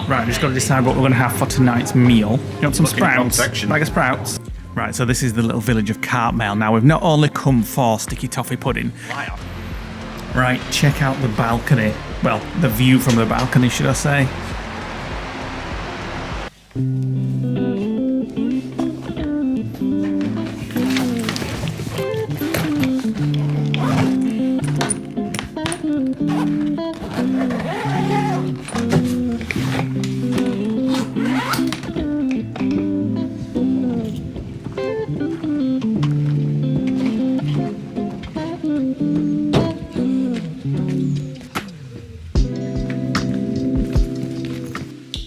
Right, just got to decide what we're going to have for tonight's meal. You want some sprouts? Bag of sprouts? Right, so this is the little village of Cartmel. Now, we've not only come for sticky toffee pudding. Right, check out the balcony. Well, the view from the balcony, should I say.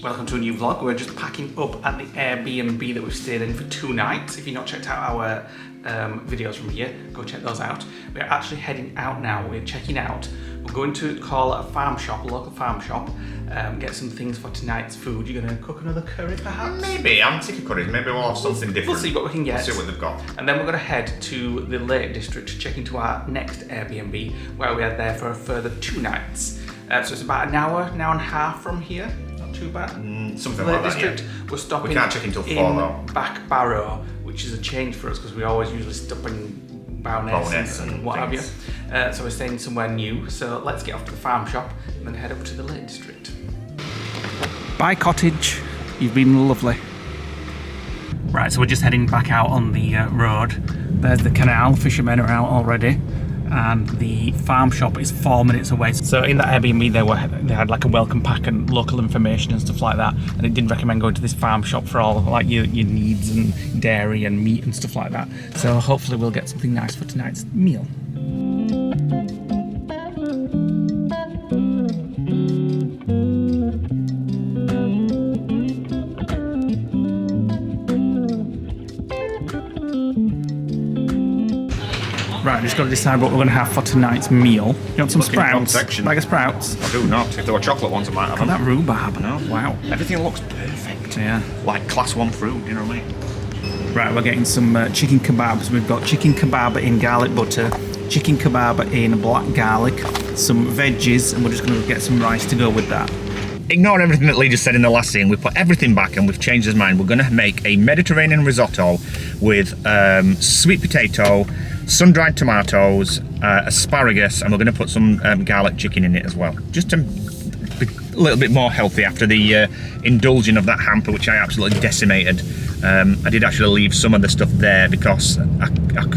Welcome to a new vlog. We're just packing up at the Airbnb that we've stayed in for 2 nights. If you've not checked out our videos from here, go check those out. We're actually heading out now. We're checking out. We're going to call a farm shop, a local farm shop, get some things for tonight's food. You're going to cook another curry perhaps? Maybe. I'm sick of curries. Maybe we'll have something different. We'll see what we can get. We'll see what they've got. And then we're going to head to the Lake District to check into our next Airbnb, where we are there for a further 2 nights. So it's about an hour and a half from here. Too bad. Something Lake like District. that, yeah. We're stopping. We can't check until 4 though. Back Barrow, which is a change for us because we always usually stop in Bowness and what have you. So we're staying somewhere new. So let's get off to the farm shop and then head up to the Lake District. Bye cottage, you've been lovely. Right, so we're just heading back out on the road. There's the canal. Fishermen are out already. And the farm shop is 4 minutes away. So in that Airbnb they had like a welcome pack and local information and stuff like that, and it didn't recommend going to this farm shop for all like your needs and dairy and meat and stuff like that. So hopefully we'll get something nice for tonight's meal. Right, just got to decide what we're going to have for tonight's meal. You want some sprouts? Bag of sprouts? I do not. If there were chocolate ones, I might have them. That rhubarb. No. Wow. Everything looks perfect. Yeah. Like class 1 fruit, you know what I mean? Right, we're getting some chicken kebabs. We've got chicken kebab in garlic butter, chicken kebab in black garlic, some veggies, and we're just going to get some rice to go with that. Ignore everything that Leigh just said in the last scene. We've put everything back and we've changed his mind. We're going to make a Mediterranean risotto with sweet potato, sun-dried tomatoes, asparagus, and we're going to put some garlic chicken in it as well. Just to be a little bit more healthy after the indulging of that hamper, which I absolutely decimated. I did actually leave some of the stuff there because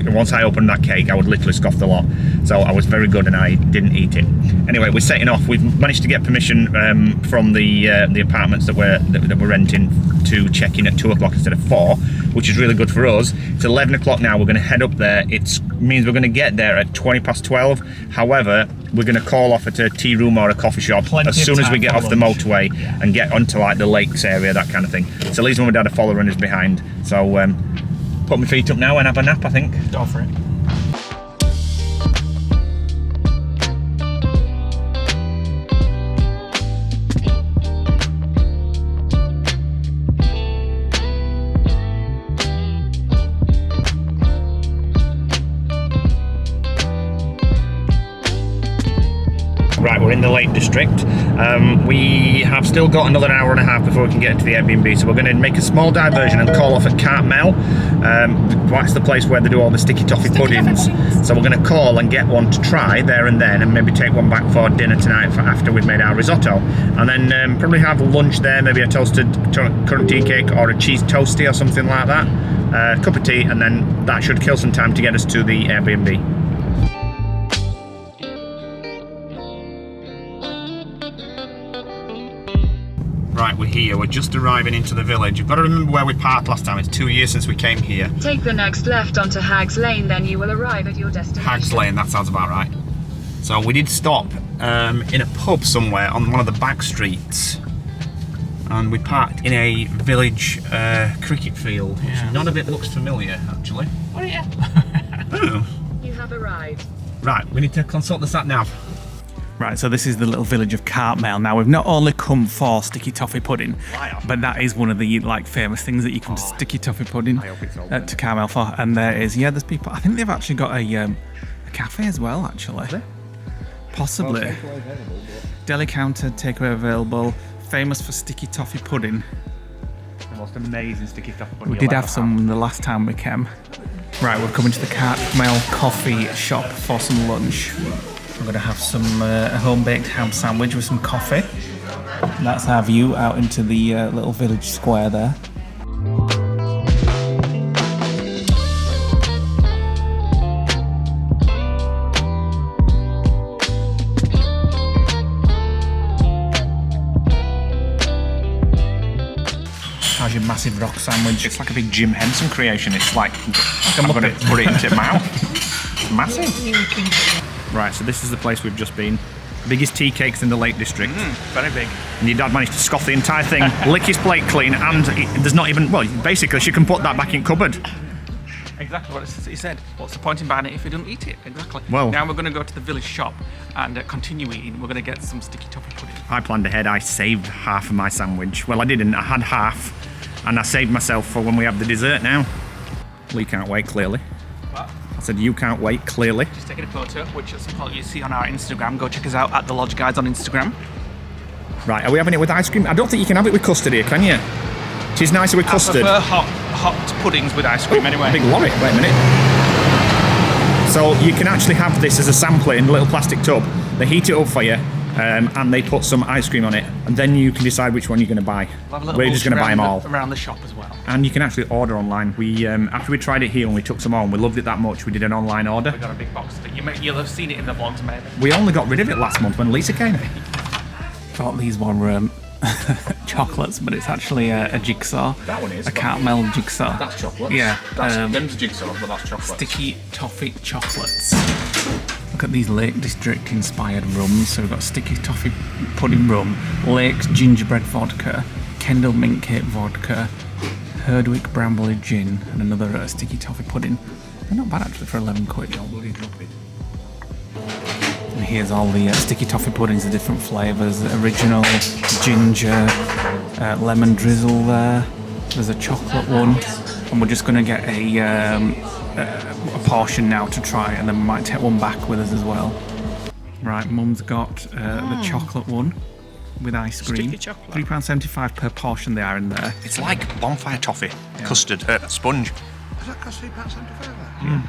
once I opened that cake, I would literally scoff the lot. So I was very good and I didn't eat it. Anyway, we're setting off. We've managed to get permission from the apartments that we're renting to check in at 2 o'clock instead of 4, which is really good for us. It's 11 o'clock now. We're going to head up there. It means we're going to get there at 12:20. However, we're going to call off at a tea room or a coffee shop as soon as we get off the motorway and get onto like the lakes area, that kind of thing. So Leigh's mum and dad are following us behind. So put my feet up now and have a nap, I think. Go for it. Right, we're in the Lake District. We have still got another hour and a half before we can get to the Airbnb, so we're going to make a small diversion and call off at Cartmel. That's the place where they do all the sticky toffee puddings. So we're going to call and get one to try there and then, and maybe take one back for dinner tonight after we've made our risotto. And then probably have lunch there, maybe a toasted currant tea cake or a cheese toastie or something like that. A cup of tea, and then that should kill some time to get us to the Airbnb. Right, we're here. We're just arriving into the village. You've got to remember where we parked last time. It's 2 years since we came here. Take the next left onto Haggs Lane, then you will arrive at your destination. Haggs Lane, that sounds about right. So we did stop in a pub somewhere on one of the back streets. And we parked in a village cricket field, which none of it looks familiar, actually. Oh yeah. Oh. You have arrived. Right, we need to consult the sat-nav. Right, so this is the little village of Cartmel. Now, we've not only come for sticky toffee pudding, but that is one of the like famous things that you come to sticky toffee pudding to Cartmel for. And there is, there's people. I think they've actually got a cafe as well, actually. Possibly. Deli counter, takeaway available. famous for sticky toffee pudding. The most amazing sticky toffee pudding. We did have some the last time we came. Right, we're coming to the Cartmel coffee shop for some lunch. We're going to have some home-baked ham sandwich with some coffee. And that's our view out into the little village square there. How's your massive rock sandwich? It's like a big Jim Henson creation. It's like I'm going to put it into my mouth. It's massive. Right, so this is the place we've just been. Biggest tea cakes in the Lake District. Very big. And your dad managed to scoff the entire thing, lick his plate clean, and there's not even, well, basically she can put that back in cupboard. Exactly what he said. What's the point in buying it if you don't eat it? Exactly. Well, now we're going to go to the village shop and continue eating. We're going to get some sticky toffee pudding. I planned ahead. I saved half of my sandwich. Well, I didn't. I had half, and I saved myself for when we have the dessert now. Lee can't wait, clearly. What? I said you can't wait, clearly. Just taking a photo, which is what you see on our Instagram. Go check us out at thelodgeguys on Instagram. Right, are we having it with ice cream? I don't think you can have it with custard here, can you? It is nicer with custard. I prefer hot puddings with ice cream anyway. Big lorry, wait a minute. So you can actually have this as a sampler in a little plastic tub. They heat it up for you, and they put some ice cream on it, and then you can decide which one you're going to buy. We're just going to buy them all. Around the shop as well. And you can actually order online. We after we tried it here and we took some on, we loved it that much, we did an online order. We got a big box of it. You'll have seen it in the vlogs maybe. We only got rid of it last month when Lisa came. Thought these were chocolates, but it's actually a jigsaw. That one is. A Cartmel jigsaw. That's chocolate. Yeah. Them's jigsaw, but that's chocolate. Sticky toffee chocolates. Look at these Lake District inspired rums. So we've got sticky toffee pudding rum, Lake's gingerbread vodka, Kendall mint cake vodka, Herdwick bramble gin, and another sticky toffee pudding. They're not bad actually for 11 quid. And here's all the sticky toffee puddings, the different flavours, the original, ginger, lemon drizzle there. There's a chocolate one, and we're just going to get a portion now to try, and then we might take one back with us as well. Right, Mum's got the chocolate one with ice cream. £3.75 per portion they are in there. It's like bonfire toffee, custard, sponge. Does that cost £3.75?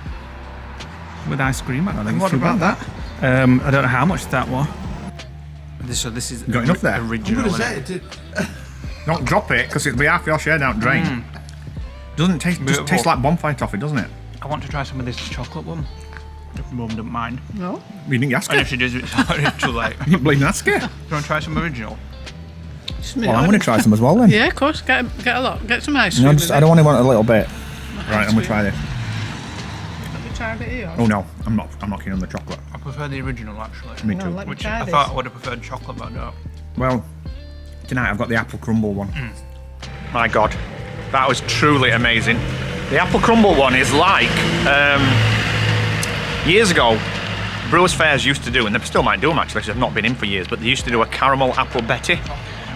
With ice cream, I don't think And it's what too bad. about that? I don't know how much that was. So this is Got enough there? original. I'm going to say it. Don't drop it, because it'll be half your share down drain. Doesn't taste, just tastes like bonfire toffee, doesn't it? I want to try some of this chocolate one. If Mum don't mind. No. You didn't ask And her. if she does, it's too late. You didn't believe ask her. Do you want to try some original? Well, I'm going to try some as well then. Yeah, of course. Get a lot. Get some ice cream. No, I don't want a little bit. Right, I'm going to try this. Let me try a bit of yours. Oh no, I'm not keen on the chocolate. I prefer the original actually. Me No, too. let me Which try I this. thought I would have preferred chocolate, but I don't. Well, tonight I've got the apple crumble one. My God, that was truly amazing. The apple crumble one is like, years ago, Brewers Fairs used to do, and they still might do them actually, because I've not been in for years, but they used to do a caramel apple Betty,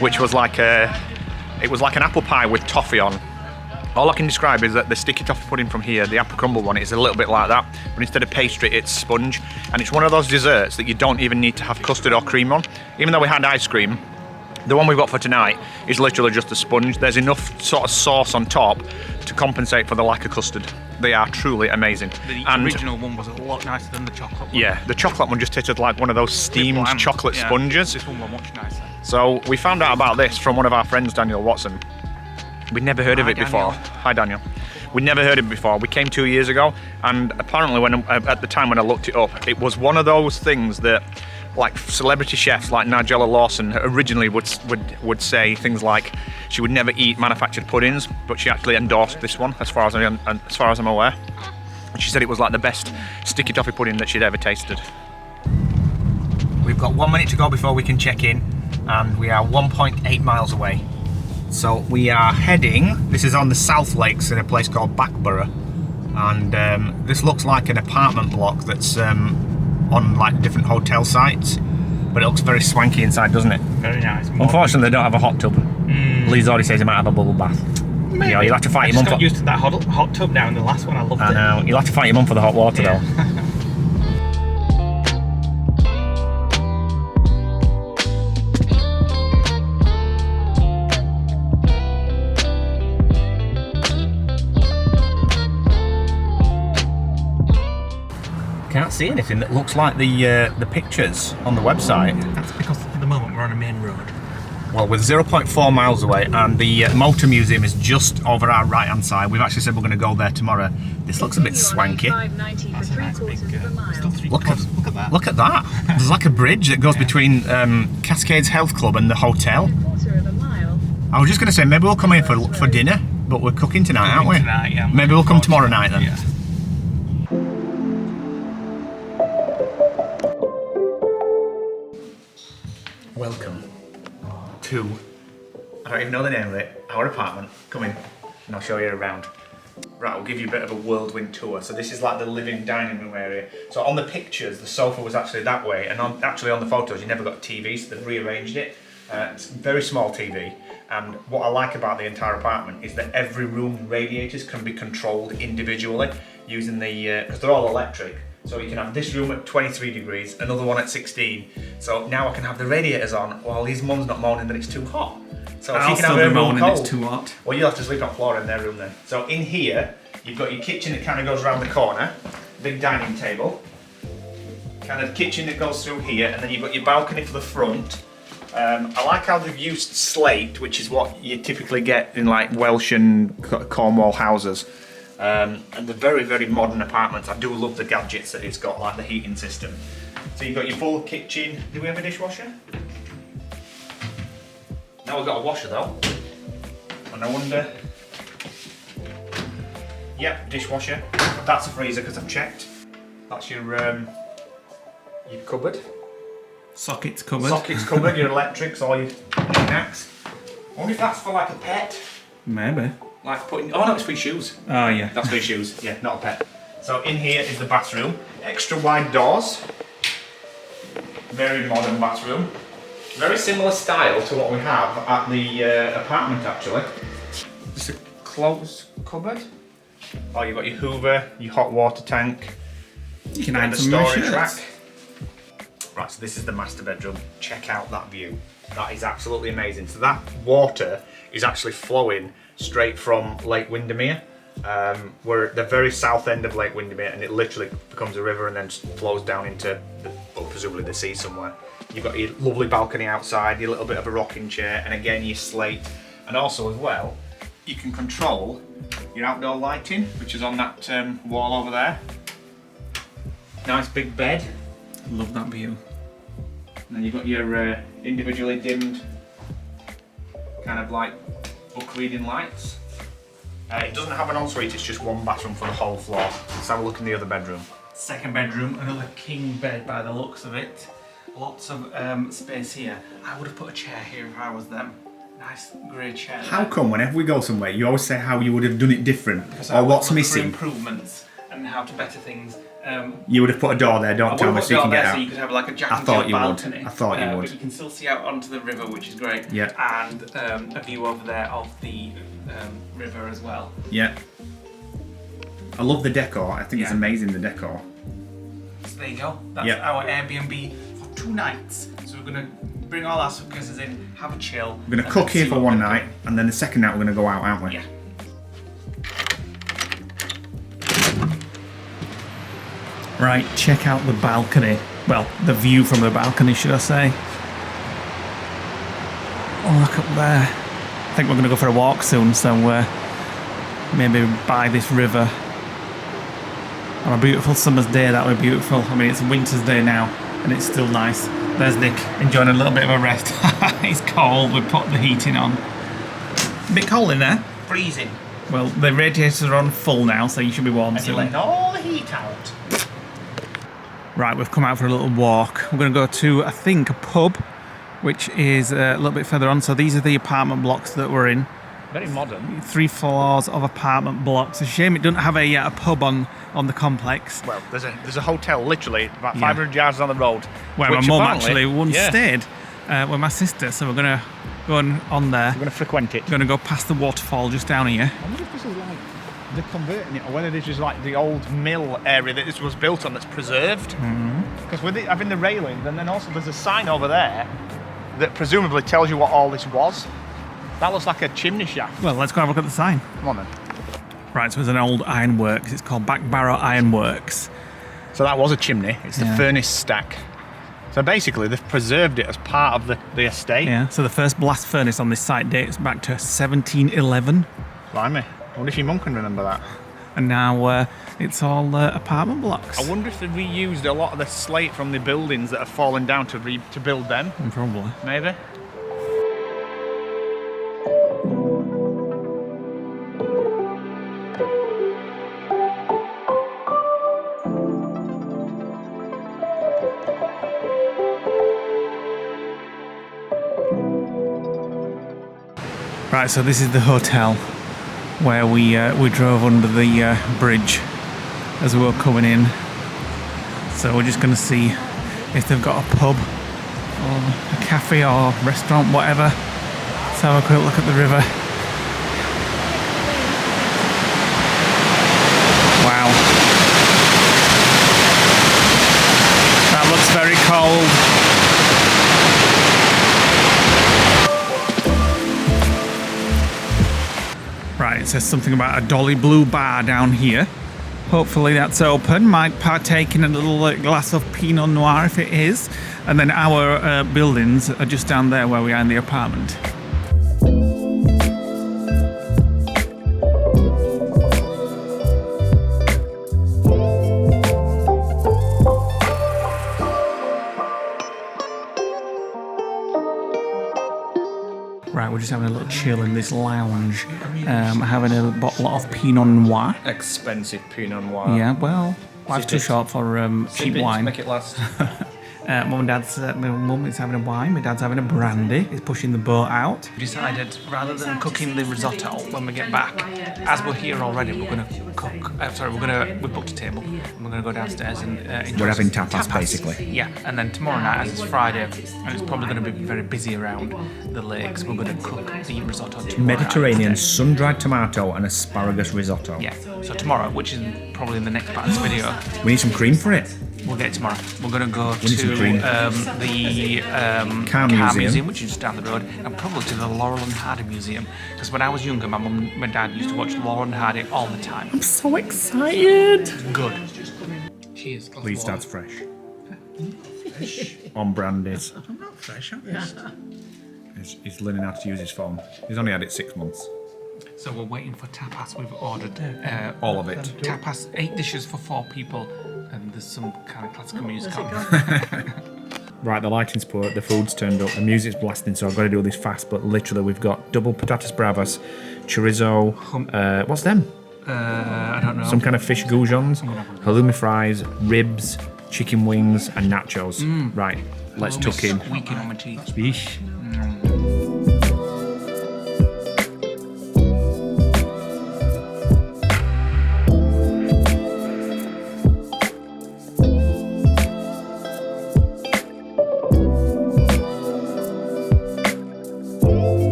which was like it was like an apple pie with toffee on. All I can describe is that the sticky toffee pudding from here, the apple crumble one, is a little bit like that, but instead of pastry, it's sponge. And it's one of those desserts that you don't even need to have custard or cream on. Even though we had ice cream, the one we've got for tonight is literally just a sponge. There's enough sort of sauce on top to compensate for the lack of custard. They are truly amazing. The And original one was a lot nicer than the chocolate one. yeah, the chocolate one just tasted like one of those steamed Bland. chocolate Yeah. sponges. This one was much nicer. So we found out about this from one of our friends, Daniel Watson. We'd never heard of Hi, it before. Hi, Daniel. We'd never heard of it before. We came 2 years ago, and apparently, when at the time when I looked it up, it was one of those things that, like celebrity chefs like Nigella Lawson originally would say things like she would never eat manufactured puddings, but she actually endorsed this one, as far as I'm aware. And she said it was like the best sticky toffee pudding that she'd ever tasted. We've got 1 minute to go before we can check in, and we are 1.8 miles away. So we are heading, this is on the South Lakes in a place called Backborough, and this looks like an apartment block that's on like different hotel sites, but it looks very swanky inside, doesn't it? Very nice. Unfortunately, they don't have a hot tub. Lee's already says he might have a bubble bath. You know, you'll have to fight your mum got for... used to that hot tub now in the last one. I loved it. I know, you'll have to fight your mum for the hot water though. can't see anything that looks like the pictures on the website. That's because at the moment we're on a main road. Well, we're 0.4 miles away, and the Motor Museum is just over our right-hand side. We've actually said we're going to go there tomorrow. This looks a bit swanky. That's a nice big, Look at that. Look at that. There's like a bridge that goes between Cascades Health Club and the hotel. I was just going to say, maybe we'll come here for dinner, but we're cooking tonight, aren't we? Tonight, yeah. Maybe we'll come tomorrow night then. Yeah. Welcome to, I don't even know the name of it, our apartment. Come in and I'll show you around. Right, I'll give you a bit of a whirlwind tour. So this is like the living dining room area. So on the pictures, the sofa was actually that way, and actually on the photos, you never got a TV, so they've rearranged it. It's a very small TV, and what I like about the entire apartment is that every room radiators can be controlled individually using the, because they're all electric. So you can have this room at 23 degrees, another one at 16. So now I can have the radiators on while his mum's not moaning that it's too hot. So if I'll you can still have be her room moaning cold, it's too hot. well, you'll have to sleep on the floor in their room then. So in here, you've got your kitchen that kind of goes around the corner, big dining table, kind of kitchen that goes through here, and then you've got your balcony for the front. I like how they've used slate, which is what you typically get in like Welsh and Cornwall houses. And they're very, very modern apartments. I do love the gadgets that it's got, like the heating system. So you've got your full kitchen. Do we have a dishwasher? Now we've got a washer though. And I wonder... Yep, dishwasher. That's a freezer because I've checked. That's your cupboard. Sockets cupboard. Sockets cupboard, your electrics, all your knickknacks. I wonder if that's for like a pet. Maybe. Like putting, oh no, it's for your shoes. Oh yeah. That's for your shoes, yeah, not a pet. So in here is the bathroom. Extra wide doors. Very modern bathroom. Very similar style to what we have at the apartment actually. Just a closed cupboard. Oh, you've got your Hoover, your hot water tank. You can and add the some more storage shirts. rack. Right, so this is the master bedroom. Check out that view. That is absolutely amazing. So that water is actually flowing straight from Lake Windermere. We're at the very south end of Lake Windermere, and it literally becomes a river and then flows down into, presumably the sea somewhere. You've got your lovely balcony outside, your little bit of a rocking chair, and again your slate. And also as well, you can control your outdoor lighting, which is on that wall over there. Nice big bed. Love that view. And then you've got your individually dimmed kind of like book reading lights. It doesn't have an ensuite, it's just one bathroom for the whole floor. Let's have a look in the other bedroom. Second bedroom, another king bed by the looks of it. Lots of space here. I would have put a chair here if I was them. Nice grey chair. How come whenever we go somewhere, you always say how you would have done it different, Because or what's missing? improvements and how to better things. You would have put a door there, don't tell me, so you can get out. So you could have like a Jack I and thought Jill you would. balcony. I thought you would. But you can still see out onto the river, which is great. Yeah. And a view over there of the river as well. Yeah. I love the decor. I think it's Yeah. amazing, the decor. So there you go. That's Yeah. our Airbnb for 2 nights. So we're gonna bring all our suitcases in, have a chill. We're going to cook here for one night, and then the second night we're going to go out, aren't we? Yeah. Right, check out the balcony. Well, the view from the balcony, should I say. Oh, look up there. I think we're going to go for a walk soon, so maybe by this river. On a beautiful summer's day, that would be beautiful. I mean, it's a winter's day now, and it's still nice. There's Nick, enjoying a little bit of a rest. It's cold, we put the heating on. A bit cold in there. Freezing. Well, the radiators are on full now, so you should be warm And you're soon. letting all the heat out. Right, we've come out for a little walk. We're going to go to, I think, a pub, which is a little bit further on. So these are the apartment blocks that we're in. Very modern. 3 floors of apartment blocks. It's a shame it doesn't have a pub on the complex. Well, there's a hotel literally about Yeah. 500 yards down the road. Where which my mum apparently- actually once yeah, stayed with my sister. So we're going to go on there. We're going to frequent it. We're going to go past the waterfall just down here. I wonder if this is like they're converting it, or whether this is like the old mill area that this was built on that's preserved. Because with it having the railings, and then also there's a sign over there that presumably tells you what all this was. That looks like a chimney shaft. Well, let's go have a look at the sign. Come on then. Right, so it's an old ironworks. It's called Back Barrow Ironworks. So that was a chimney. It's the furnace stack. So basically, they've preserved it as part of the estate. Yeah, so the first blast furnace on this site dates back to 1711. Blimey. I wonder if your mum can remember that. And now it's all apartment blocks. I wonder if they reused a lot of the slate from the buildings that have fallen down to build them. Probably. Maybe. Right, so this is the hotel where we drove under the bridge as we were coming in. So we're just going to see if they've got a pub or a cafe or restaurant, whatever. Let's have a quick look at the river. Wow. That looks very cold. Right, it says something about a Dolly Blue bar down here. Hopefully that's open. Might partake in a little glass of Pinot Noir if it is. And then our buildings are just down there where we are in the apartment. Right, we're just having a little chill in this lounge, having a bottle of Pinot Noir. Expensive Pinot Noir. Yeah, well, life's too short for cheap wine. Make it last. Mum and Dad's, my mum is having a wine, my dad's having a brandy, he's pushing the boat out. We decided, rather than cooking the risotto when we get back, as we're here already, we're going to cook, we booked a table, and we're going to go downstairs and enjoy. We're having tapas, basically. Yeah, and then tomorrow night, as it's Friday, and it's probably going to be very busy around the lakes, we're going to cook the risotto tomorrow. Mediterranean sun-dried tomato and asparagus risotto. Yeah, so tomorrow, which is probably in the next part of this video. We need some cream for it. We'll get it tomorrow. We're going to go to the Car Museum, which is just down the road, and probably to the Laurel and Hardy Museum. Because when I was younger, my mum and my dad used to watch Laurel and Hardy all the time. I'm so excited. Good. Cheers. Please, Dad's fresh. On brandies. I'm not fresh, I'm He's learning how to use his phone. He's only had it 6 months. So we're waiting for tapas. We've ordered all of it. Tapas, 8 dishes for 4 people, and there's some kind of classical music on. Right, the lighting's poor, the food's turned up, the music's blasting, so I've got to do all this fast, but literally we've got double patatas bravas, chorizo, what's them? I don't know. Some kind of fish goujons, halloumi fries, ribs, chicken wings, and nachos. Right, let's tuck in. Squeaking on my teeth. Yeesh.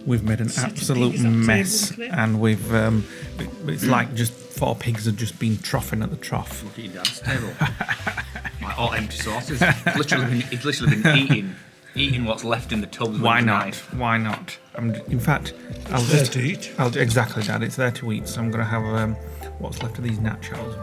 We've made an absolute mess, and we've it's like just 4 pigs have just been troughing at the trough. Look at your dad's table. Like all empty sauces. He's literally been eating what's left in the tubs. Why not? Why not? In fact, I'll there just to eat. Exactly, Dad. It's there to eat. So I'm gonna have what's left of these nachos.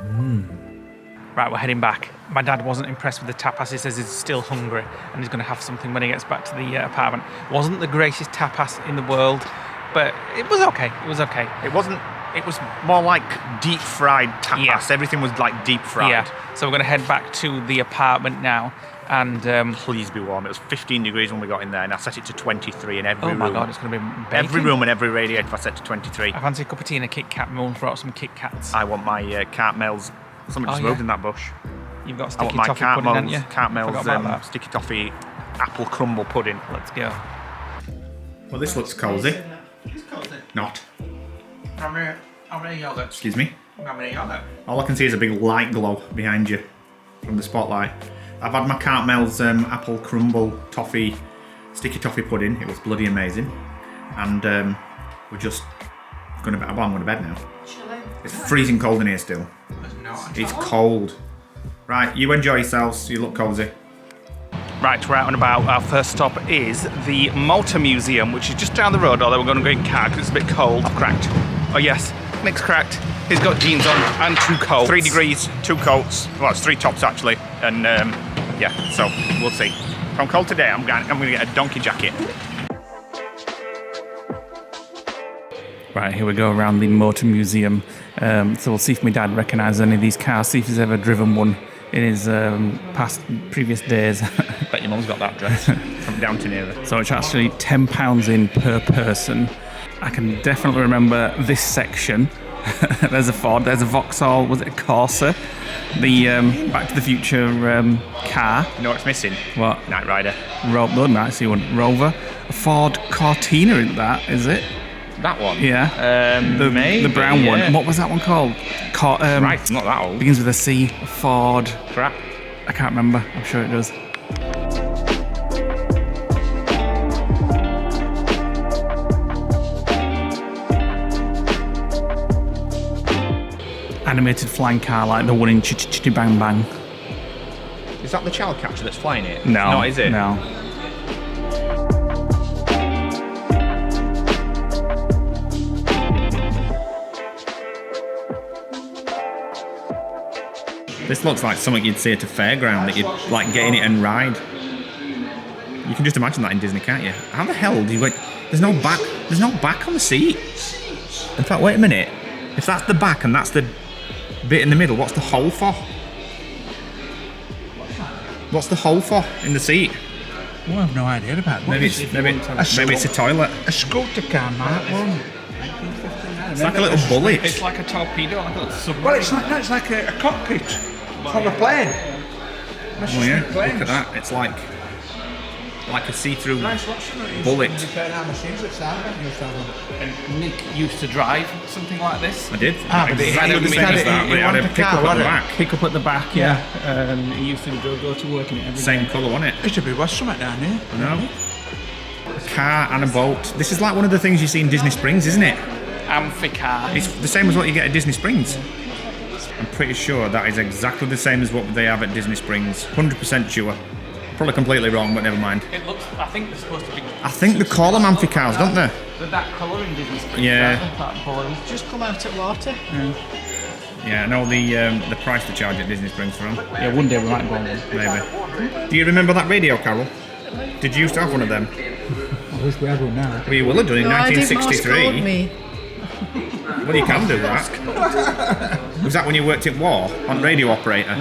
Right, we're heading back. My dad wasn't impressed with the tapas. He says he's still hungry and he's going to have something when he gets back to the apartment. Wasn't the greatest tapas in the world, but it was okay. It was okay. It wasn't. It was more like deep fried tapas. Yeah. Everything was like deep fried. Yeah. So we're going to head back to the apartment now. And please be warm. It was 15 degrees when we got in there, and I set it to 23 in every room. Oh my God, it's going to be baking. Every room and every radiator I set to 23. I fancy a cup of tea and a Kit Kat. My mum brought some Kit Kats. I want my Cartmel's. Somebody just moved in that bush. You've got I sticky want my toffee pudding, haven't you? Cartmel's sticky toffee apple crumble pudding. Let's go. Well, this looks cosy. It's cozy. Not. How many yogurt? Excuse me? How many yogurt? All I can see is a big light glow behind you from the spotlight. I've had my Cartmel's apple crumble toffee, sticky toffee pudding. It was bloody amazing. And we're just going to bed. I'm going to bed now. It's freezing cold in here still. It's cold. Right, you enjoy yourselves. You look cozy. Right, we're out and about. Our first stop is the Malta Museum, which is just down the road, although we're going to go in car because it's a bit cold. I've cracked. Oh yes, Nick's cracked. He's got jeans on and 2 coats. 3 degrees, 2 coats. Well, it's 3 tops actually. And yeah, so we'll see. If I'm cold today, I'm going to get a donkey jacket. Right, here we go around the Motor Museum. So we'll see if my dad recognises any of these cars, see if he's ever driven one in his previous days. Bet your mum's got that dress from Downton era. So it's actually £10 in per person. I can definitely remember this section. There's a Ford, there's a Vauxhall, was it a Corsa? The Back to the Future car. You know what's missing? What? Knight Rider. No, nice one. Rover. A Ford Cortina in that, is it? That one? Yeah. Maybe, the brown one. What was that one called? Right, it's not that old. Begins with a C. Ford. Crap. I can't remember. I'm sure it does. Animated flying car like the one in Chitty Bang Bang. Is that the child catcher that's flying it? No. No, is it? No. This looks like something you'd see at a fairground that you'd like get in it and ride. You can just imagine that in Disney, can't you? How the hell do you wait? There's no back on the seat. In fact, wait a minute. If that's the back and that's the bit in the middle, what's the hole for? What's the hole for in the seat? Well, I have no idea about that. Maybe it's a toilet. A scooter car, Mark. One. It's like a little bullet. It's like a torpedo, like a little submarine. Well, it's like a cockpit from a plane. Oh yeah, look at that. It's like a see-through bullet. And Nick used to drive something like this. I did. but Exactly the same as that, but it had a pickup at the back. Pick up at the back, yeah. He used to go to work in it every day. Same colour, wasn't it? It should be worth something down here. I know. A car and a boat. This is like one of the things you see in Disney Springs, isn't it? Amphicar. It's the same as what you get at Disney Springs. I'm pretty sure that is exactly the same as what they have at Disney Springs. 100% sure. Probably completely wrong, but never mind. It looks. I think they're supposed to be. I think they call them amphicars, don't they? They're that colour in Disney Springs. Yeah. That blue. Just come out at water. Yeah, I know the price they charge at Disney Springs for them. Yeah, one day we might go on one. Maybe. Do you remember that radio, Carol? Did you used to have one of them? I wish we had one now. Well, you will have done in 1963. Me. Well, you can do that. Was that when you worked in War on radio operator?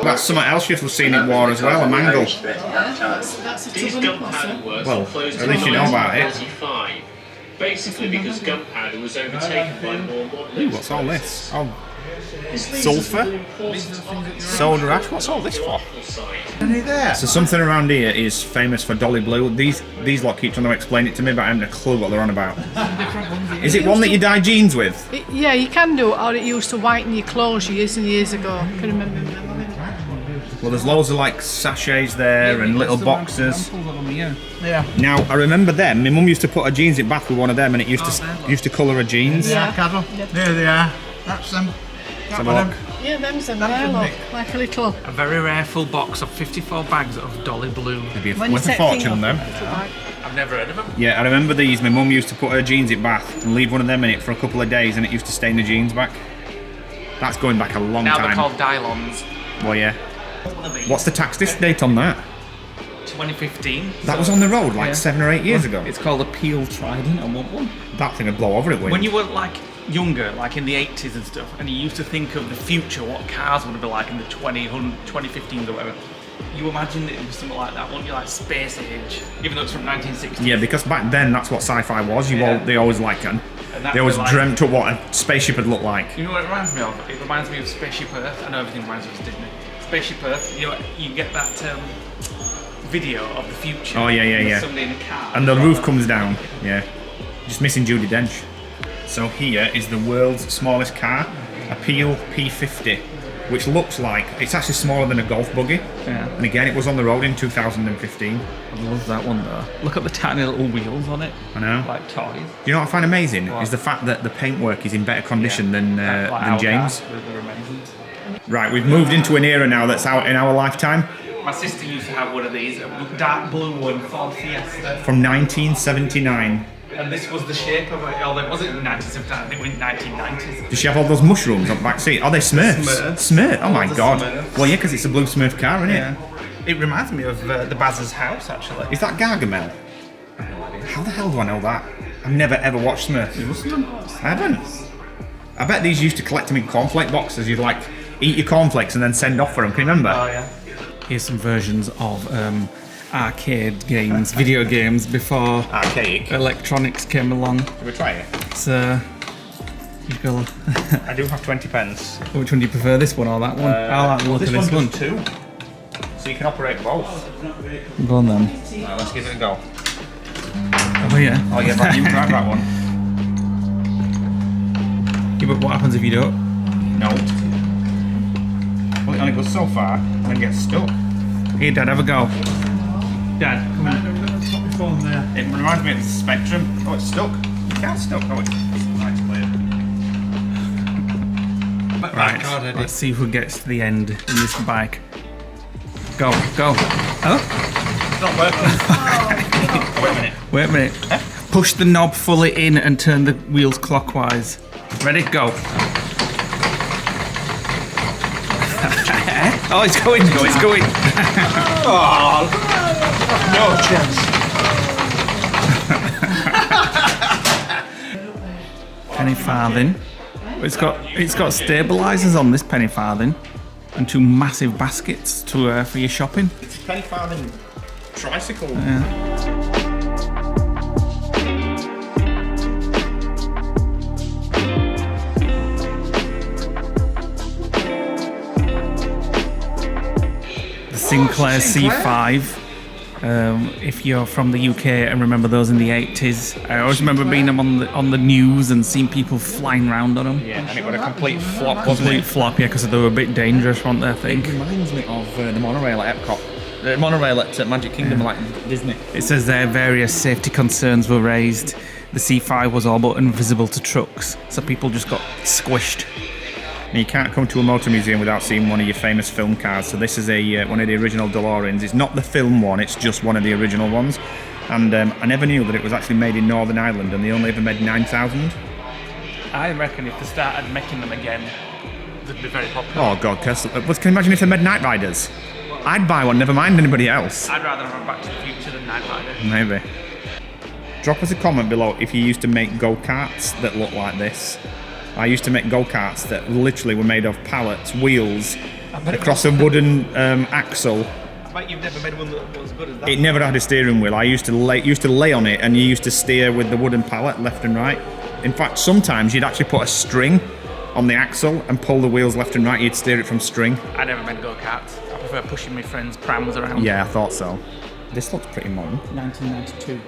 That's something else you've seen in War as well, a mangle. That's a These gunpowder works Well, were closed at least you know about it. 1945, basically because gunpowder was overtaken by more modern. Ooh, what's all this? Oh, sulphur? Soda ash? What's all this for? Any there? So something around here is famous for Dolly Blue. These lot keep trying to explain it to me, but I haven't a clue what they're on about. Is it one that you dye jeans with? Yeah, you can do it, or it used to whiten your clothes years and years ago. I can remember them. Well, there's loads of like sachets there and little boxes. Yeah. Now I remember them. My mum used to put her jeans in bath with one of them, and it used to colour her jeans. Yeah, Carol. There they are. That's them. Let's have a look. Yeah, them's them there, look. Like a little. A very rare full box of 54 bags of Dolly Blue. Maybe When you worth a set fortune thing on them. I've never heard of them. Yeah, I remember these. My mum used to put her jeans in bath and leave one of them in it for a couple of days, and it used to stain the jeans back. That's going back a long Now time. they're called Dylons. Well, yeah. What's the tax date on that? 2015. That was on the road like 7 or 8 years ago. It's called a Peel Trident. I want one. That thing would blow over it with. When you were like younger, like in the 80s and stuff, and you used to think of the future, what cars would be like in the 2015s or whatever, you imagined it was something like that, wouldn't you? Like space age, even though it's from 1960. Yeah, because back then that's what sci-fi was. They always like it. And They always like, dreamt of what a spaceship would look like. You know what it reminds me of? It reminds me of Spaceship Earth. I know everything reminds me of Disney. Spaceship Earth, you know, you get that video of the future. Oh, yeah. Somebody in a car. And the roof comes down. Yeah. Just missing Judi Dench. So here is the world's smallest car, a Peel P50, which looks like it's actually smaller than a golf buggy. Yeah. And again, it was on the road in 2015. I love that one though. Look at the tiny little wheels on it. I know. Like toys. You know what I find amazing What? is the fact that the paintwork is in better condition than Like our James. cars, they're amazing. Right, we've moved into an era now that's out in our lifetime. My sister used to have one of these, a dark blue one, Ford Fiesta. From 1979. And this was the shape of it, although it wasn't 1979, I think it was 1990s. Does she have all those mushrooms on the back seat? Are they Smurfs? Smurf? Oh my god. Smurfs. Well, yeah, because it's a blue Smurf car, isn't it? Yeah. It reminds me of the Baz's house, actually. Is that Gargamel? How the hell do I know that? I've never ever watched Smurfs. I haven't. I bet these used to collect them in cornflake boxes. You'd like eat your cornflakes and then send off for them. Can you remember? Oh yeah. Here's some versions of arcade games, video games before Archaic. electronics came along. Shall we try it? So, you go. I do have 20 pence. Which one do you prefer, this one or that one? I like the look of this one. Does two. So you can operate both. Go on then. Right, let's give it a go. Oh yeah. Oh yeah, right, you drive that one. Yeah, but what happens if you don't? No. Well, it only goes so far and then gets stuck. Here, Dad, have a go. Dad, come on. Put my phone there. It reminds me of the Spectrum. Oh, it's stuck. You can't stuck. Oh, it's clear. Right, let's see who gets to the end in this bike. Go, go. Oh? It's not working. Oh, wait a minute. Wait a minute. Push the knob fully in and turn the wheels clockwise. Ready? Go. Oh, it's going. It's going. Oh, no chance. Penny farthing. It's got stabilisers on this penny farthing and two massive baskets to for your shopping. It's a penny farthing tricycle. Yeah. Sinclair C5. If you're from the UK and remember those in the 80s, I always remember being them on the news and seeing people flying around on them. Yeah, and it was a complete flop, wasn't Complete it? flop, yeah, because they were a bit dangerous, weren't they, I think? It reminds me of the monorail at Epcot. The monorail at Magic Kingdom, like Disney. It says there various safety concerns were raised. The C5 was all but invisible to trucks, so people just got squished. And you can't come to a motor museum without seeing one of your famous film cars. So this is one of the original DeLoreans. It's not the film one, it's just one of the original ones. And I never knew that it was actually made in Northern Ireland, and they only ever made 9,000. I reckon if they started making them again, they'd be very popular. Oh god, can you imagine if they made Night Riders? I'd buy one, never mind anybody else. I'd rather have a Back to the Future than Night Rider. Maybe. Drop us a comment below if you used to make go-karts that look like this. I used to make go-karts that literally were made of pallets, wheels, across a wooden axle. I bet you've never made one that was as good as that. It never had a steering wheel. I used to lay on it, and you used to steer with the wooden pallet left and right. In fact, sometimes you'd actually put a string on the axle and pull the wheels left and right. You'd steer it from string. I never made go-karts. I prefer pushing my friends' prams around. Yeah, I thought so. This looks pretty modern. 1992.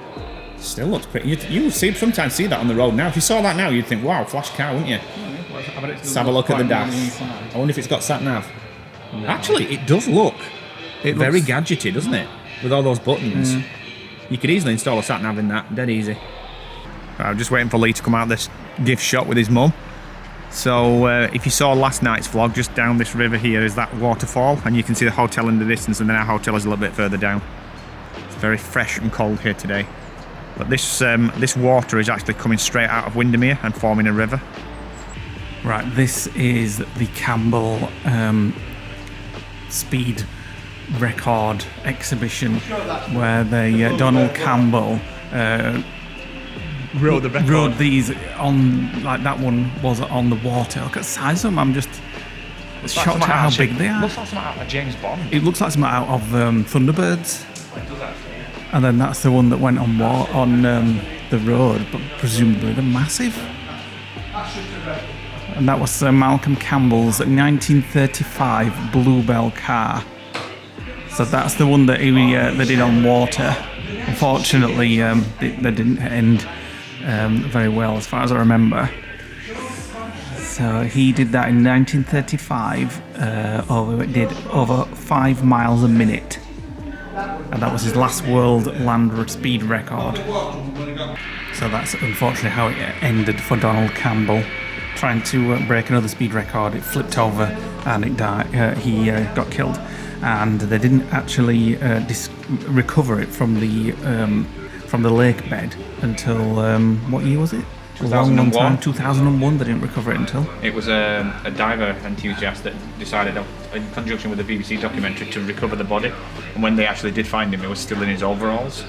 Still looks pretty. You sometimes see that on the road now. If you saw that now, you'd think, wow, flash car, wouldn't you? Let's have a look at the dash. I wonder if it's got sat nav. No. Actually, it does look very gadgety, doesn't it? With all those buttons. You could easily install a sat nav in that, dead easy. I'm just waiting for Lee to come out this gift shop with his mum. So if you saw last night's vlog, just down this river here is that waterfall, and you can see the hotel in the distance, and then our hotel is a little bit further down. It's very fresh and cold here today. But this water is actually coming straight out of Windermere and forming a river. Right, this is the Campbell speed record exhibition where Donald Campbell rode these on, like that one was on the water. Look at the size of them, I'm just shocked at how big they are. Looks like something out of James Bond. It looks like something out of Thunderbirds. It does actually. And then that's the one that went on the road, but presumably they're massive. And that was Sir Malcolm Campbell's 1935 Bluebell car. So that's the one that they did on water. Unfortunately, they didn't end very well, as far as I remember. So he did that in 1935. It did over 5 miles a minute. And that was his last world land speed record. So that's unfortunately how it ended for Donald Campbell. Trying to break another speed record, it flipped over and it died. He got killed. and they didn't actually recover it from the lake bed until what year was it? A long time, 2001. They didn't recover it until. It was a diver enthusiast that decided, in conjunction with the BBC documentary, to recover the body. And when they actually did find him, he was still in his overalls.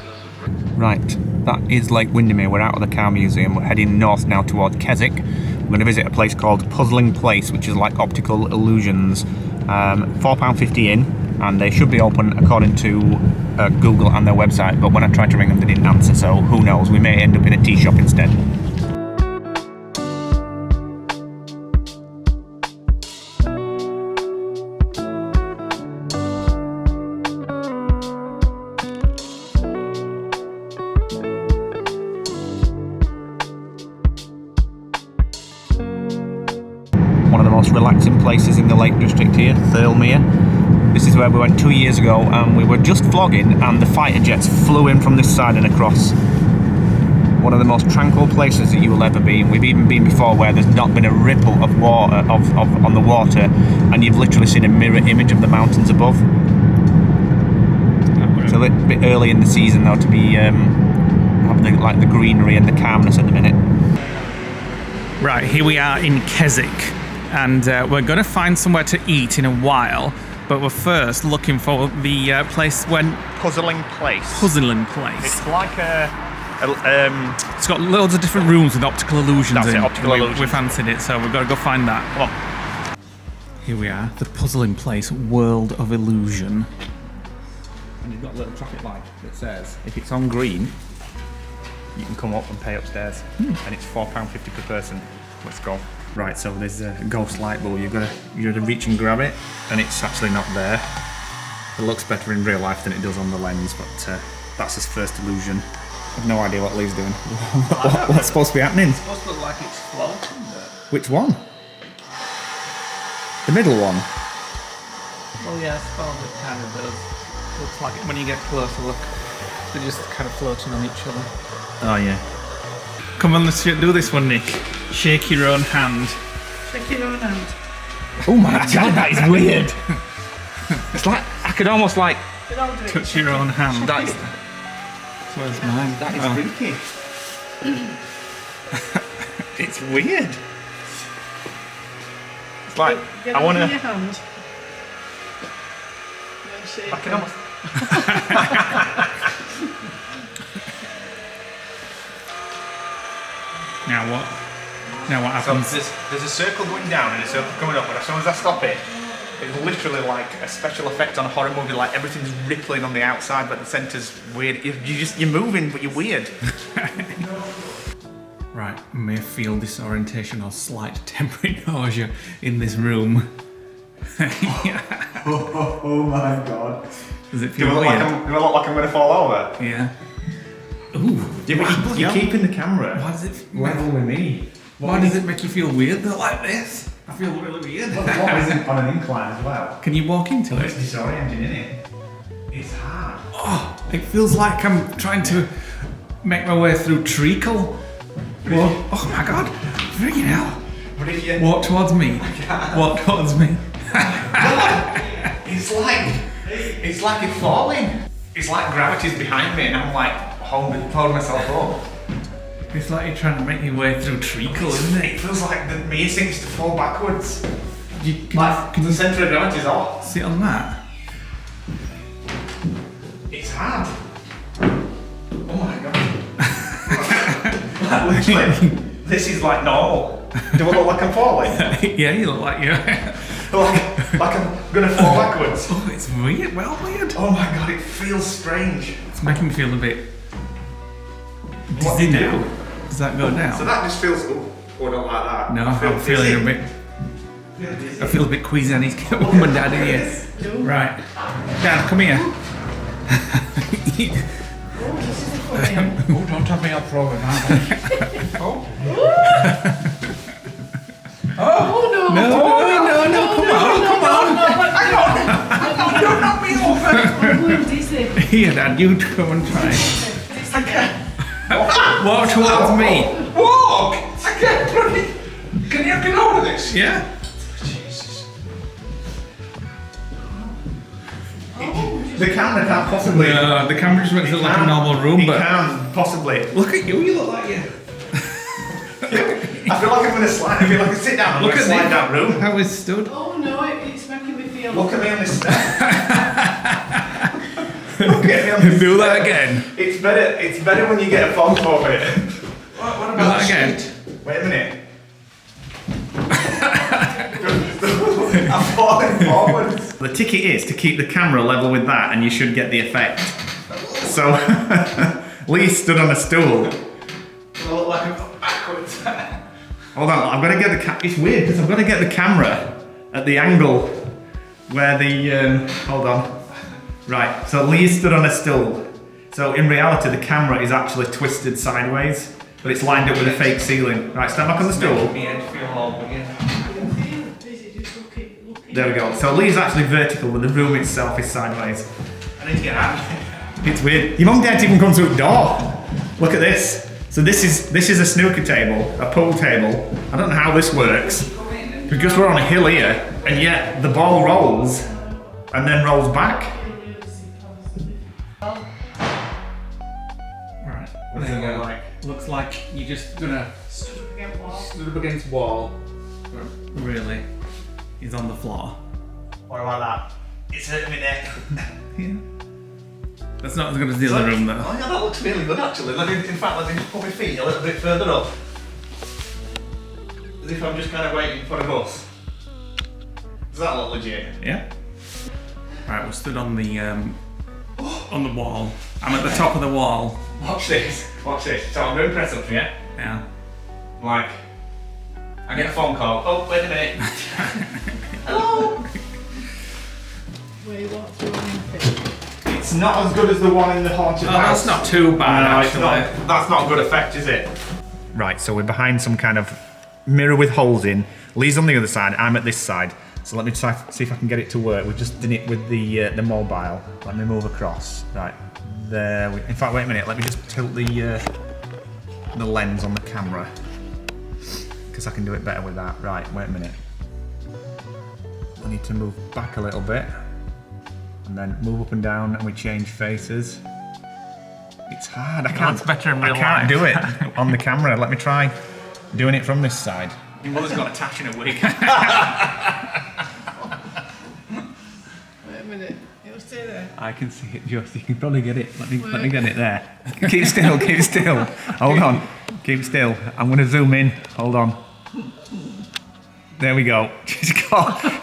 Right, that is Lake Windermere. We're out of the car museum. We're heading north now towards Keswick. We're going to visit a place called Puzzling Place, which is like optical illusions. £4.50 in, and they should be open according to Google and their website. But when I tried to ring them, they didn't answer. So who knows? We may end up in a tea shop instead. One of the most relaxing places in the Lake District here, Thirlmere. This is where we went 2 years ago, and we were just vlogging and the fighter jets flew in from this side and across. One of the most tranquil places that you will ever be, and we've even been before where there's not been a ripple of water on the water, and you've literally seen a mirror image of the mountains above. It's a little bit early in the season though to be having the greenery and the calmness at the minute. Right, here we are in Keswick, and we're going to find somewhere to eat in a while, but we're first looking for the place when... Puzzling Place. Puzzling Place. It's like it's got loads of different rooms with optical illusions. That's it, optical illusions. We fancied it, so we've got to go find that. Come on. Here we are, the Puzzling Place World of Illusion. And you've got a little traffic light that says, if it's on green, you can come up and pay upstairs. And it's £4.50 per person. Let's go. Right, so there's a ghost light bulb. You've got to reach and grab it, and it's actually not there. It looks better in real life than it does on the lens, but that's his first illusion. I've no idea what Leigh's doing. What's supposed to be happening? It's supposed to look like it's floating there. Which one? The middle one? Well, yeah, I suppose it kind of does. Looks like it when you get closer, look. They're just kind of floating on each other. Oh, yeah. Come on, let's do this one, Nick. Shake your own hand. Shake your own hand. Oh my god, that is weird. It's like, I could almost like... Touch your own hand. That is... Where's mine? That is freaky. It's weird. It's like, I want to... Your hand. I can almost... Now what? Now what happens? So there's a circle going down and a circle coming up, and as soon as I stop it, it's literally like a special effect on a horror movie, like everything's rippling on the outside, but the centre's weird. You're moving, but you're weird. Right, I may feel disorientation or slight temporary nausea in this room. Oh my god. Does it feel do weird? I look like I'm going to fall over? Yeah. Ooh. Yeah, but you're keeping the camera. Why does it level with me? Why does it make you feel weird though, like this? I feel really weird. What is it on an incline as well? Can you walk into It's it? disorienting, isn't it? It's hard. Oh, it feels like I'm trying to make my way through treacle. Whoa. Oh my god, freaking hell. What if you... Walk towards me. Walk towards me. It's like it's falling. It's like gravity's behind me and I'm like holding myself up. It's like you're trying to make your way through treacle, isn't it? It feels like the main thing's to fall backwards. Can The centre of gravity's off. you sit on that? It's hard. Oh my god. Literally, this is like normal. Do I look like I'm falling? Yeah, you look like you're... like I'm gonna fall backwards. Oh, it's weird, weird. Oh my god, it feels strange. It's making me feel a bit dizzy now. Does that go down? So that just feels, oh, I don't like that. No, I feel I'm feeling dizzy. a bit... I feel a bit queasy. I need to get mum and dad in here. Right. Dad, come here. Oh, don't tell me I'll throw it out. Oh no! No, come on. Don't knock me over. Here, Dad, you come and try. Walk towards me. Walk! I can't bloody... Can you get hold of this? Yeah? Jesus. The camera can't possibly. No, the camera just makes it look like a normal room, but... It can possibly. Look at you look like you. I feel like I'm going to slide. I feel like I sit down and look at slide that room. How it's stood. Oh no, it's making me feel... Look at me on this step. Look at me on this Do step. that again. It's better when you get a phone call for it. What Do about that again. Wait a minute. I'm falling forwards. The ticket is to keep the camera level with that, and you should get the effect. So, Leigh stood on a stool. I look like I'm backwards. Hold on, I've got to get the it's weird because I've got to get the camera at the angle where the, hold on. Right, so Leigh stood on a stool. So in reality, the camera is actually twisted sideways, but it's lined up with a fake ceiling. Right, stand back on the stool. There we go. So Leigh's actually vertical, but the room itself is sideways. I need to get out. It's weird. Your mum daren't even come to the door. Look at this. So this is a snooker table, a pool table. I don't know how this works because we're on a hill here, and yet the ball rolls and then rolls back. Right. There you go. Looks like you're just gonna stood up against wall. Really? He's on the floor. What about that? It's hurting my neck. Yeah. That's not as good as the other room though. Oh yeah, that looks really good actually. Let me just put my feet a little bit further up. As if I'm just kind of waiting for a bus. Does that look legit? Yeah. Right, we're stood on the wall. I'm at the top of the wall. Watch this. Watch this. So I'm doing press ups, yeah? Yeah. Like, I get a phone call. Oh, wait a minute. Hello. Wait, what's the running thing? It's not as good as the one in the haunted house. That's not too bad No, actually. it's not. That's not a good effect, is it? Right, so we're behind some kind of mirror with holes in. Leigh's on the other side. I'm at this side. So let me try see if I can get it to work. We've just done it with the mobile. Let me move across. Right there. In fact, wait a minute. Let me just tilt the lens on the camera because I can do it better with that. Right. Wait a minute. I need to move back a little bit and then move up and down, and we change faces. It's hard. I can't. It's better in real I can't life. do it on the camera. Let me try doing it from this side. Your mother's got a tash in a wig. Wait a minute, it'll stay there. I can see it, Joss. You can probably get it. Let me get it there. Keep still, keep still. Hold on. Keep still. I'm going to zoom in. Hold on. There we go.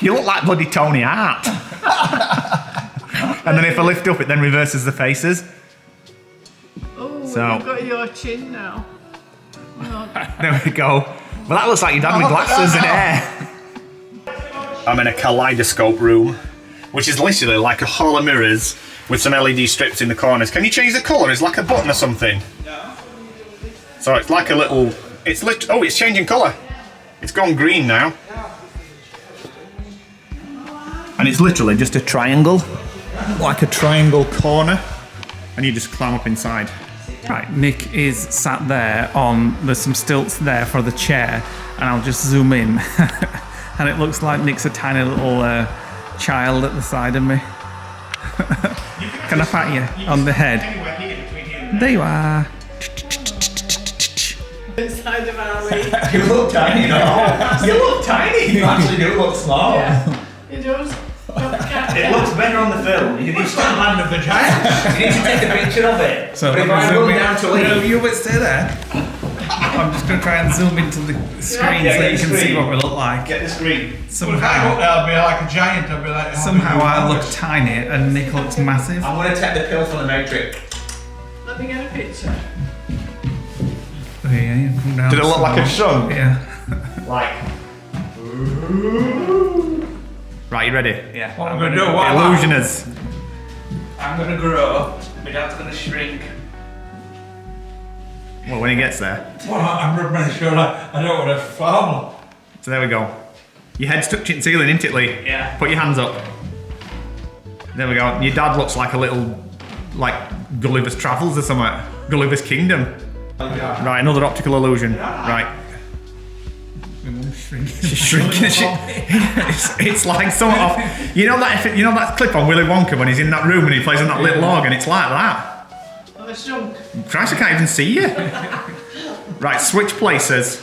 You look like bloody Tony Hart. And then if I lift up, it then reverses the faces. Oh, So- you've got your chin now. No, There we go. Well, that looks like your dad with glasses and hair. I'm in a kaleidoscope room, which is literally like a hall of mirrors with some LED strips in the corners. Can you change the colour? It's like a button or something. No. So it's like a little. Oh, it's changing colour. It's gone green now. And it's literally just a triangle, like a triangle corner, and you just climb up inside. Right, Nick is sat there there's some stilts there for the chair, and I'll just zoom in. And it looks like Nick's a tiny little child at the side of me. Can I pat you on the head? There you are. inside of our way. You look tiny, no? You look tiny. You actually do look small. Yeah, it does. It looks better on the film. You need to land a vagina. You need to take a picture of it. So but if I look down to no, Leigh, you would stay there. I'm just going to try and zoom into the screen so you can see what we look like. get the screen. Somehow, Somehow I look tiny and Nick looks massive. I'm going to take the pill for the Matrix. Let me get a picture. Yeah, you come down. Did it look like a shrunk? Yeah. Like. Right, you ready? Yeah. What I'm going to do? Illusioners. I'm gonna grow. My dad's gonna shrink. Well, when he gets there. Well, I'm really sure I don't want to fall. So there we go. Your head's touching the ceiling, isn't it, Leigh? Yeah. Put your hands up. There we go. Your dad looks like a little, like Gulliver's Travels or something. Gulliver's Kingdom. Right, another optical illusion. Right. She's shrinking. It's like something off. You know that clip on Willy Wonka when he's in that room and he plays on that little organ. It's like that. Oh, it's junk. Christ, I can't even see you. Right, switch places.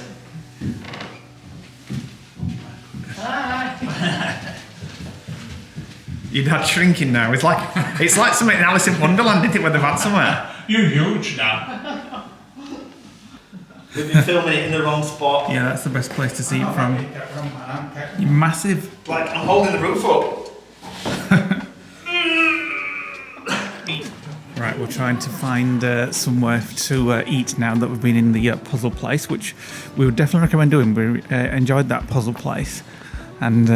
Your dad's shrinking now. It's like something in Alice in Wonderland, isn't it, where they've had somewhere? You're huge now. We've been filming it in the wrong spot. Yeah, that's the best place to see it from. You're massive. Like, I'm holding the roof up. Right, we're trying to find somewhere to eat now that we've been in the puzzle place, which we would definitely recommend doing. We enjoyed that puzzle place. And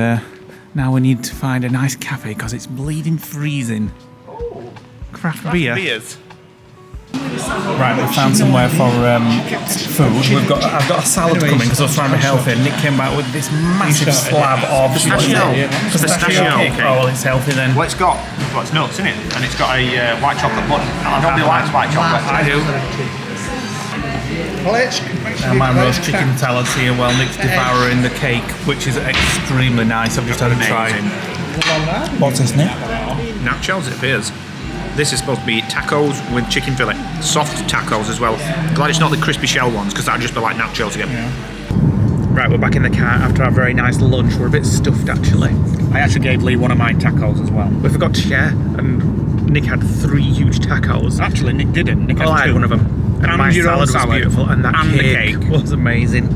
now we need to find a nice cafe because it's bleeding freezing. Oh, Craft beer. beers. Right, we found somewhere for food. I've got a salad coming because I was trying to be healthy. And Nick came back with this massive slab of Pistachio cake. Oh, well, it's healthy then. Well, it's nuts in it, and it's got a white chocolate button. I don't really like white chocolate. I do. My roast chicken salad's here while Nick's devouring the cake, which is extremely nice. I've just had a try. What's this, Nick? Nachos, it appears. This is supposed to be tacos with chicken fillet. Soft tacos as well. Glad it's not the crispy shell ones, because that would just be like nachos again. Yeah. Right, we're back in the car after our very nice lunch. We're a bit stuffed, actually. I actually gave Leigh one of my tacos as well. We forgot to share, and Nick had 3 huge tacos. Actually, Nick didn't. Nick had I had 2. one of them. And my salad was beautiful, and that cake was amazing.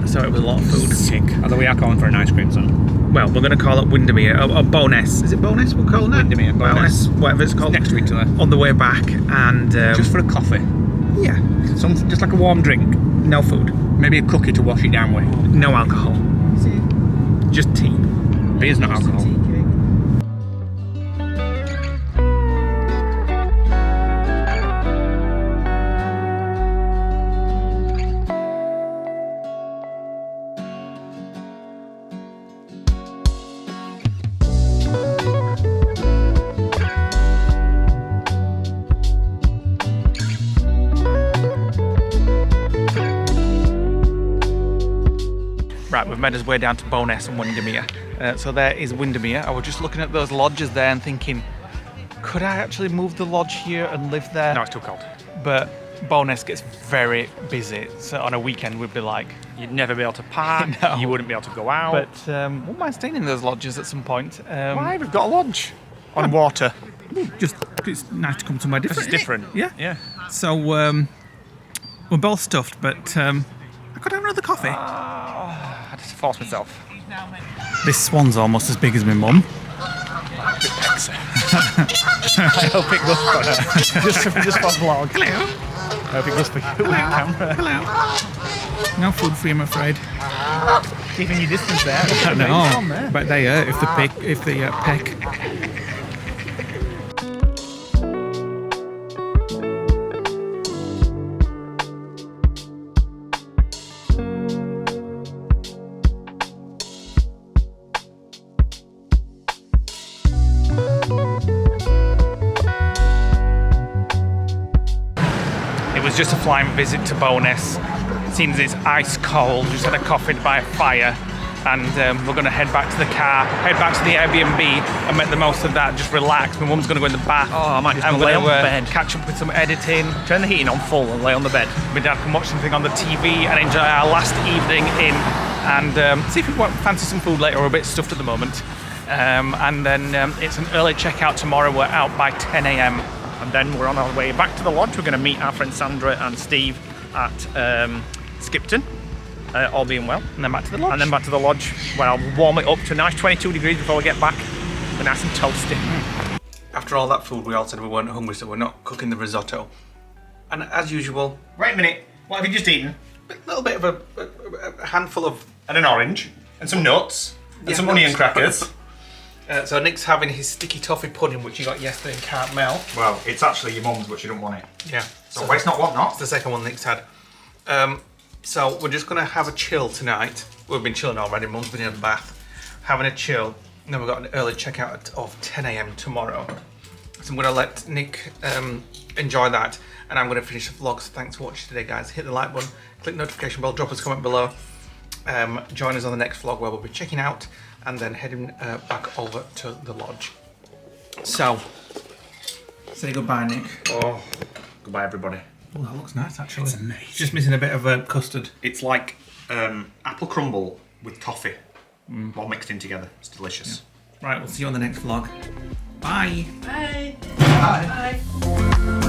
So it was a lot of food. Sick. Although we are calling for an ice cream zone. Well, we're going to call it Windermere, or Bowness. Is it Bowness we're calling it? Windermere, Bowness. Whatever it's called. Next to each other. On the way back, and... just for a coffee. Yeah. Just like a warm drink. No food. Maybe a cookie to wash it down with. No alcohol. Just tea. Beer's not alcohol. Right, we've made our way down to Bowness and Windermere. So there is Windermere. I was just looking at those lodges there and thinking, could I actually move the lodge here and live there? No, it's too cold. But Bowness gets very busy. So on a weekend we'd be like... You'd never be able to park. No. You wouldn't be able to go out. But wouldn't mind staying in those lodges at some point. Why? We've got a lodge. On water. Just, it's nice to come somewhere different. It's different. Yeah. Yeah. So we're both stuffed, but I could have another coffee. I had to force myself. This swan's almost as big as my mum. I hope it goes for her. just for vlog. Hello. I hope it goes for you with camera. Hello. No food for you, I'm afraid. Keeping your distance there. I know, but they hurt if they peck. Just a flying visit to Bowness. Seeing as it's ice cold, just had a coffee by a fire, and we're going to head back to the car, head back to the Airbnb, and make the most of that. Just relax. My mum's going to go in the bath. Oh, I might just and lay on the bed. Catch up with some editing. Turn the heating on full and lay on the bed. My dad can watch something on the TV and enjoy our last evening in, and see if we want fancy some food later. We're a bit stuffed at the moment, and then it's an early checkout tomorrow. We're out by 10 a.m. And then we're on our way back to the lodge. We're going to meet our friend Sandra and Steve at Skipton, all being well. And then back to the lodge. And then back to the lodge, where I'll warm it up to a nice 22 degrees before we get back. We're nice and toasty. After all that food, we all said we weren't hungry, so we're not cooking the risotto. And as usual... Wait a minute, what have you just eaten? A little bit of a handful of... And an orange, and some nuts, and some onion crackers. So Nick's having his sticky toffee pudding, which he got yesterday in Cartmel. Well, it's actually your mum's, but she don't want it. Yeah. So waste not, want not. It's the second one Nick's had. So we're just going to have a chill tonight. We've been chilling already. Mum's been in the bath, having a chill. And then we've got an early checkout of 10 a.m. tomorrow. So I'm going to let Nick enjoy that. And I'm going to finish the vlog. So thanks for watching today, guys. Hit the like button, click the notification bell, drop us a comment below. join us on the next vlog where we'll be checking out and then heading back over to the lodge. So, say goodbye, Nick. Oh, goodbye, everybody. Oh, that looks nice, actually. It's amazing. Just missing a bit of custard. It's like apple crumble with toffee, all mixed in together. It's delicious. Yeah. Right, we'll see you on the next vlog. Bye. Bye. Bye. Bye.